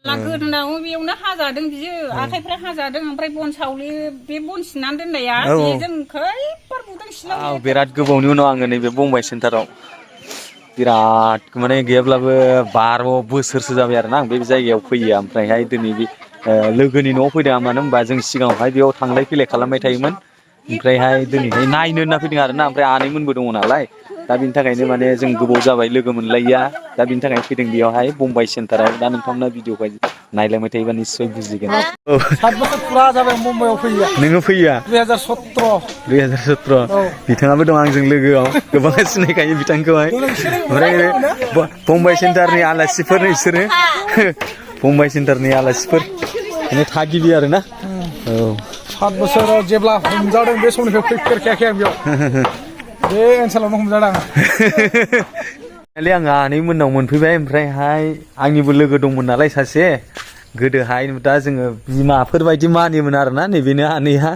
गोदोनाव बेयावनो हाजादों बियो आखाइफ्रा हाजादों ओमफ्राय बन सावलि बे बन सिननानै दोननाया बेजों खैफोर बुदों सिलाव बिराद गोबावनि उनाव आङो नैबे बंबाइ सेन्टाराव बिराद माने गैयाब्लाबो 12 बोसोरसो जाबाय आरोना आं बे जायगायाव फैयो ओमफ्रायहाय दिनै बे लोगोनि न'आव फैदों मानो होनबा जों सिगाङावहाय बेयाव थांलाय फैलाय खालामबाय थायोमोन ओमफ्रायहाय दिनैहाय नायनो होनना फैदों आरोना ओमफ्राय आनैमोनबो दङ नालाय दा बिनि थाखायनो माने जों गोबाव जाबाय लोगो मोनलायिया दा बिनि थाखायनो फैदों बेयावहाय बंबाइ सेन्टाराव दा नोंथांमोना भिडिअखौ नायलांबाय थायोबा निस्सय बुजिगोन 7 बोसोर फुरा जाबाय मुम्बाइआव फैया नोङो फैया 2017 बिथाङाबो दं आंजों लोगोआव गोबां सिनायखायो बिथांखौहाय ओमफ्राय बंबाइ सेन्टारनि आलासिफोर बिसोरो बंबाइ सेन्टारनि आलासिफोर माने थागिबि आरोना औ 7 बोसोराव जेब्ला हमजादों बे समनिफ्राय फैफेरखायाखै आं बेयाव बे ओनसोलावनो हमजादों आङो आनैमोननाव मोनफैबाय ओमफ्रायहाय आंनिबो लोगो दंमोन नालाय सासे गोदोहाय दा जोङो बिमाफोर बायदि मानियोमोन आरोना नैबेनो आनैहा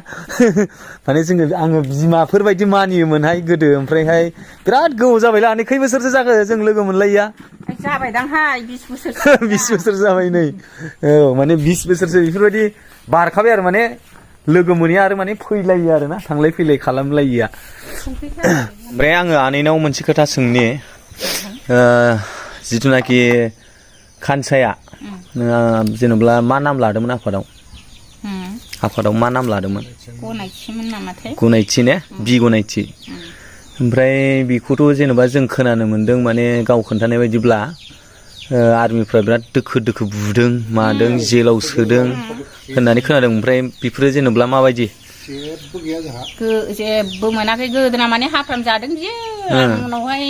माने आङो बिमाफोर बायदि मानियोमोनहाय गोदो ओमफ्रायहाय बिराद गोबाव जाबायलै आनै खै बोसोरसो जाखो जों लोगो मोनलायिया जाबायदांहाय 20 बोसोरसो 20 बोसोर जाबाय नै औ माने 20 बोसोरसो बेफोरबायदि बारखाबाय आरो माने लोगो मोनैया आरो माने फैलायो आरोना थांलाय फैलाय खालामलायिया ओमफ्राय आङो आनैनाव मोनसे खोथा सोंनि जिथुनाखि खानसाया जेनेबा मा नाम लादोंमोन आफादाव मा नाम लादोंमोन गनायथिमोन नामाथाय गनायथि ने बि गनायथि ओमफ्राय बेखौथ' जेनेबा जों खोनानो मोन्दों माने गाव खोन्थानाय बायदिब्ला आर्मिफ्रा बिराद दोखो दोखो बुदों मादों जेलाव सोदों होननानै खोनादों ओमफ्राय बेफोरो जेनेबा माबायदि जेबो मोनाखै गोदोना माने हाफ्राम जादों बियो उनावहाय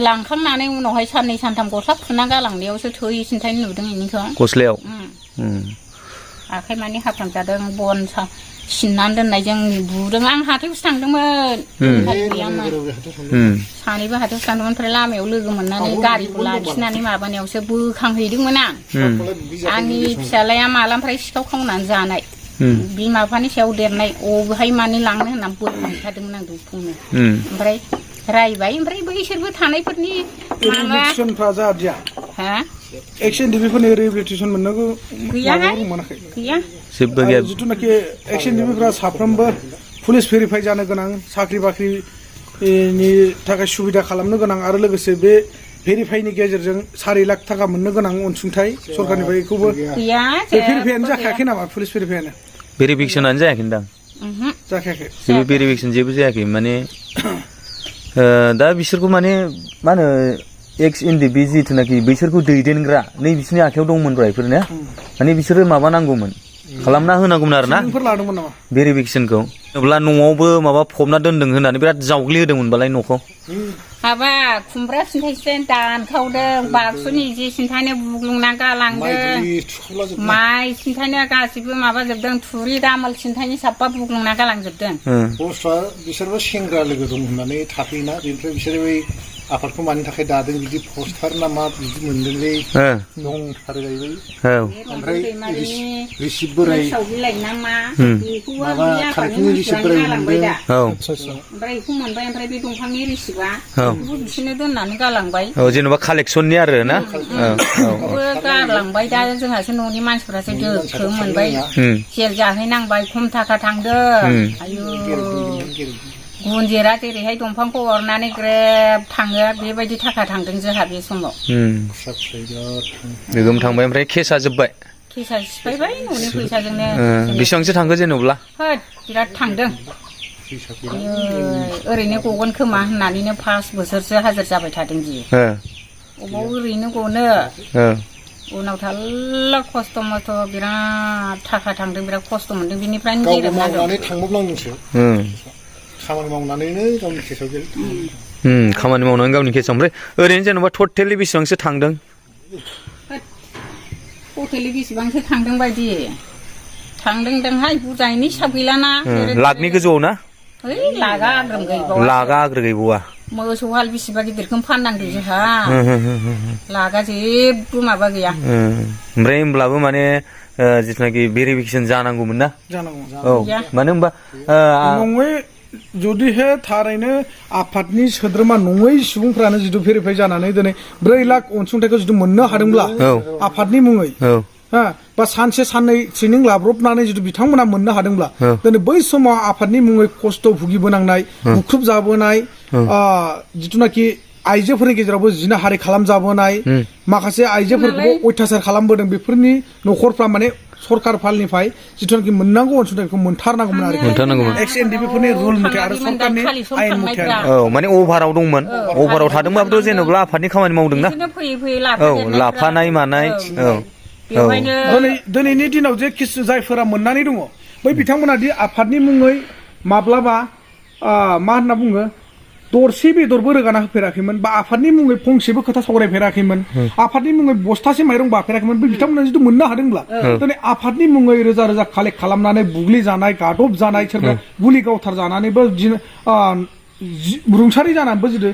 लांखांनानै उनावहाय साननै सानथाम गस्ला खुना गालांनायावसो थै सिन्थाय नुदों इनिखौ गस्लायाव आखाइ माने हाफ्राम जादों बन सिननानै दोननायजों बुदों आं हाथायावसो थांदोंमोन सानैबो हाथायावसो थांदोंमोन ओमफ्राय लामायाव लोगो मोननानै गारिखौ लाखिनानै माबानायावसो बोखांहैदोंमोन आंनि फिसालाया मालानिफ्राय सिखाव खावनानै जानाय बिमा बिफानि सायाव देरनाय अबेहाय माने लांनो होननानै बोखांहैखादोंमोन आं दुखुनो ओमफ्राय रायबाय ओमफ्राय बैसोरबो थानायफोरनि रिहेबिलिटेसनफ्रा जादिया एक्स एनडिबिफोरनि रिहेबिलिटेसन मोननांगौ मोनाखै गैया जेबो गैया जिथुनाखि एक्स एनडिबिफ्रा साफ्रोमबो पुलिस भेरिफाइ जानो गोनां साख्रि बाख्रिनि थाखाय सुबिदा खालामनो गोनां आरो लोगोसे बे भेरिफाइनि गेजेरजों 4 लाख थाखा मोननो गोनां अनसुंथाइ सरकारनिफ्राय बेखौबो भेरिफाइयानो जाखायाखै नामा पुलिस भेरिफाइयानो भेरिफिकेसनानो जायाखैदां जाखायाखै जेबो भेरिफिकेसन जेबो जायाखै माने दा बिसोरखौ माने मा होनो एक्स एनडिबि जिथुनाखि बिसोरखौ दैदेनग्रा नै बिसोरनि आखायाव दंमोनब्रा बेफोर ने माने बिसोरो माबा नांगौमोन खालामना होनांगौमोन आरोना भेरिफिकेसनखौ जेब्ला न'आवबो माबा फबना दोनदों होननानै बिराद जावग्लि होदोंमोनबालाय न'खौ माबा खुमब्रा सिन्थायसो दानखावदों बाक्सुनि जि सिन्थायनो बुग्लुंना गालांदों माइ सिन्थायनो गासिबो माबाजोबदों थुरि दामोल सिन्थायनि साबबा बुग्लुंना गालांजोबदों बसआ बिसोरबो सेंग्रा लोगो दं होननानै थाफैना बेनिफ्राय बिसोरो बै आफादखौ मानि थाखाय दादों बिदि पस्टार ना मा बिदि मोनदोंलै दंथारो जाहैबाय ओमफ्राय रिसिप्ट बोराय माबा खालेक्टनि रिसिप्ट बोराय मोनदों ओमफ्राय बेखौ मोनबाय ओमफ्राय बे दंफांनि रिसिप्टआ बेखौबो बिसोरनो दोननानै गालांबाय जेनेबा कालेक्सननि आरो ना गारलांबाय दा जोंहासो न'नि मानसिफोरासो दोखो मोनबाय जेल जाहैनांबाय खम थाखा थांदों आयु गुनजेरा जेरैहाय दंफांखौ अरनानै ग्रेब थाङो बेबायदि थाखा थांदों जोंहा बे समाव गोगोम थांबाय ओमफ्राय केसा जोब्बाय केसा सिफायबाय न'नि फैसाजोंनो बेसेबांसो थांखो जेनेबा बिराद थांदों ओरैनो गगोन खोमा होननानैनो 5 बोसोरसो हाजिर जाबाय थादों बियो अबाव ओरैनो गनो उनाव थाल्ला खस्थ' मस्थ' बिराद थाखा थांदों बिराद खस्थ' मोनदों बिनिफ्रायनो मावनानै थांबावनांगौसो खामानि मावनानैनो गावनि केसआव खामानि मावनानै गावनि केसआव ओमफ्राय ओरैनो जेनेबा टटेलि बेसेबांसो थांदों टटेलि बेसेबांसो थांदों बायदि थांदोंहाय बुजायनि हिसाब गैलाना लाखनि गोजौआव ना लागा आग्रो गैबावा मोसौ हाल बेसेबा गिदिरखौनो फाननांदों जोंहा लागा जेबो माबा गैया ओमफ्राय होमब्लाबो माने जिथुनाखि भेरिफिकेसन जानांगौमोन ना औ मानो होनबा जुदिहे थारैनो आफादनि सोद्रोमा नङै सुबुंफ्रानो जिथु भेरिफाइ जानानै दिनै 4 लाख अनसुंथाइखौ जुदि मोननो हादोंब्ला आफादनि मुङै बा सानसे साननै ट्रेनिं लाब्रबनानै जुदि बिथांमोना मोननो हादोंब्ला दिनै बै समाव आफादनि मुङै खस्थ' भुगिबोनांनाय बुख्रुब जाबोनाय जिथुनाखि आइजोफोरनि गेजेरावबो जिनाहारि खालामजाबोनाय माखासे आइजोफोरखौबो अयथासार खालामबोदों बेफोरनि न'खरफ्रा माने सरकार फालनिफ्राय जिथुनाखि मोननांगौ अनसुंथाइखौ मोनथारनांगौमोन आरो एक्स एनडिपि फोरनि रुल मथे आरो सरकारनि आयेन मथे औ माने अभाराव दंमोन अभाराव थादोंबाबोथ' जेनेबा आफादनि खामानि मावदोंना औ लाफानाय मानाय औ दिनैनि दिनाव जे जायफोरा मोननानै दङ बै बिथांमोना दि आफादनि मुङै माब्लाबा मा होनना बुङो दरसे बेदरबो रोगाना होफेराखैमोन बा आफादनि मुङै फंसेबो खोथा सावरायफेराखैमोन आफादनि मुङै बस्थासे माइरं बाफेराखैमोन बे बिथांमोना जुदि मोननो हादोंब्ला दिनै आफादनि मुङै रोजा रोजा कालेक्ट खालामनानै बुग्लि जानाय गादब जानाय सोरबा गुलि गावथार जानानैबो रुंसारि जानानैबो जुदि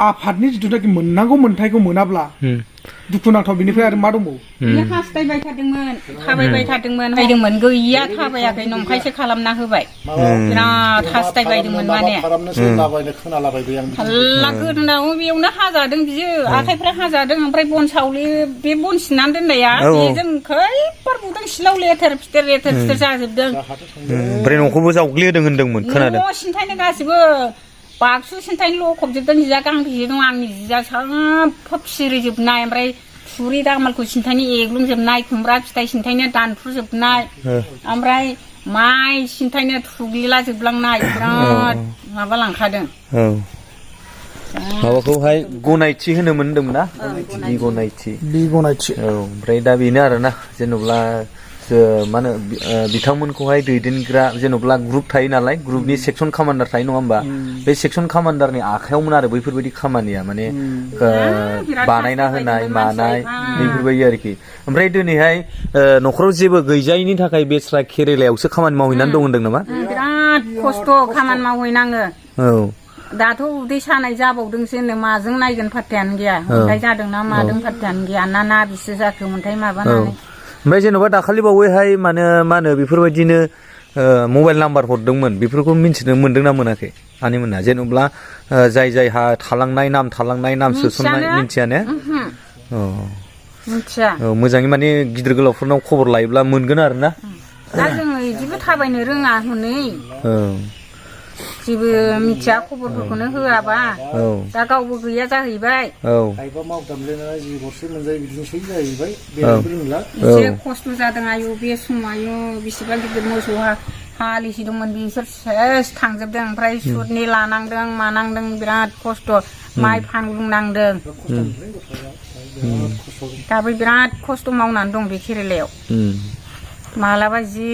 आफादनि जिथुनाखि मोननांगौ मोन्थायखौ मोनाब्ला दुखुनांथाव बिनिफ्राय आरो मा दंबावो हास्थायबाय थादोंमोन थाबायबाय थादोंमोन हायदोंमोन गैया थाबायाखै नंखायसो खालामना होबाय बिराद हास्थायबायदोंमोन माने हल्ला गोदोनाव बेयावनो हाजादों बियो आखाइफ्रा हाजादों ओमफ्राय बन सावलि बे बन सिननानै दोननाया बेजों खैफोर बुदों सिलाव लेथेर फिथेर जाजोबदों ओमफ्राय न'खौबो जावग्लिहोदों होनदोंमोन खोनादों न' सिन्थायनो गासिबो बाक्सु सिन्थायनो लखबजोबदों जिया गांबेसे दं आंनि जिया साफा फिरिजोबनाय ओमफ्राय थुरि दामालखौ सिन्थायनो एग्लुंजोबनाय खुमब्रा फिथाइ सिन्थायनो दानफ्रुजोबनाय ओमफ्राय माइ सिन्थायनो थुग्लिला जोबलांनाय बिराद माबा लांखादों माबाखौहाय गनायथि होनोमोन होनदोंमोन ना गनायथि औ ओमफ्राय दा बेनो आरोना जेनेबा मा होनो बिथांमोनखौहाय दैदेनग्रा जेनेबा ग्रुप थायो नालाय ग्रुपनि सेक्सन कामान्डार थायो नङा होमबा बे सेक्सन कामान्डारनि आखायावमोन आरो बैफोरबायदि खामानिया माने बानायना होनाय मानाय बेफोरबायदि आरोखि ओमफ्राय दिनैहाय न'खराव जेबो गैजायैनि थाखाय बेस्रा केरेलायावसो खामानि मावहैनानै दं होनदों नामा बिराद खस्थ' खामानि मावहैनाङो औ दाथ' उदै सानाय जाबावदोंसो माजों नायगोन फात्तायानो गैया अन्थाइ जादोंना मादों फात्तायानो गैया ना बिसो जाखो अन्थाइ माबानानै ओमफ्राय जेन'बा दाखालि बावैहाय मा होनो बेफोरबायदिनो मबाइल नाम्बार हरदोंमोन बेफोरखौ मिन्थिनो मोनदोंना मोनाखै आनैमोना जेन'ब्ला जाय जायहा थालांनाय नाम सोसननाय मिन्थिया ने मिन्थिया औ मोजाङै माने गिदिर गोलावफोरनाव खबर लायोब्ला मोनगोन आरो ना दा जोङो बिदिबो थाबायनो रोङा हनै जेबो मिथिया खबरफोरखौनो होआबा दा गावबो गैया जाहैबाय एसे खस्थ' जादों आयु बे समायु बेसेबां गिदिर मोसौ हालिसे दंमोन बिसोर सेस थांजोबदों ओमफ्राय सुदनि लानांदों मानांदों बिराद खस्थ' माइ फानग्लुंनांदों दाबो बिराद खस्थ' मावनानै दं बे केरेलायाव मालाबा जि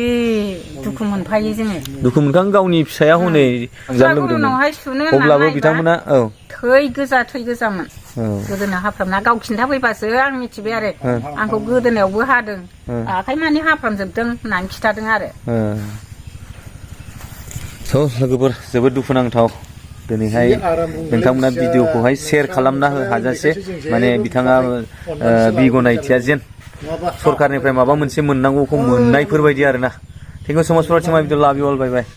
दुखु मोनफायो जोङो दुखु मोनखां गावनि फिसाया हनै जानो लुबैदोंमोन अब्लाबो बिथांमोना थै गोजामोन गोदोनायाव हाफ्रामना गाव खिन्थाफैबासो आं मिथिबाय आरो आंखौ गोदोनायावबो हादों आखाइ मानि हाफ्रामजोबदों होननानै खिथादों आरो लोगोफोर जोबोद दुखुनांथाव दिनैहाय नोंथांमोना भिडिअखौहाय शेयार खालामना हाजासे माने बिथाङा बि गनायथिया जेन सरकारनिफ्राय माबा मोनसे मोननांगौखौ मोननायफोरबायदि आरोना थेंक इउ सो माच फर वाचिं माय भिडिअ लाभ इउ अल बाय बाय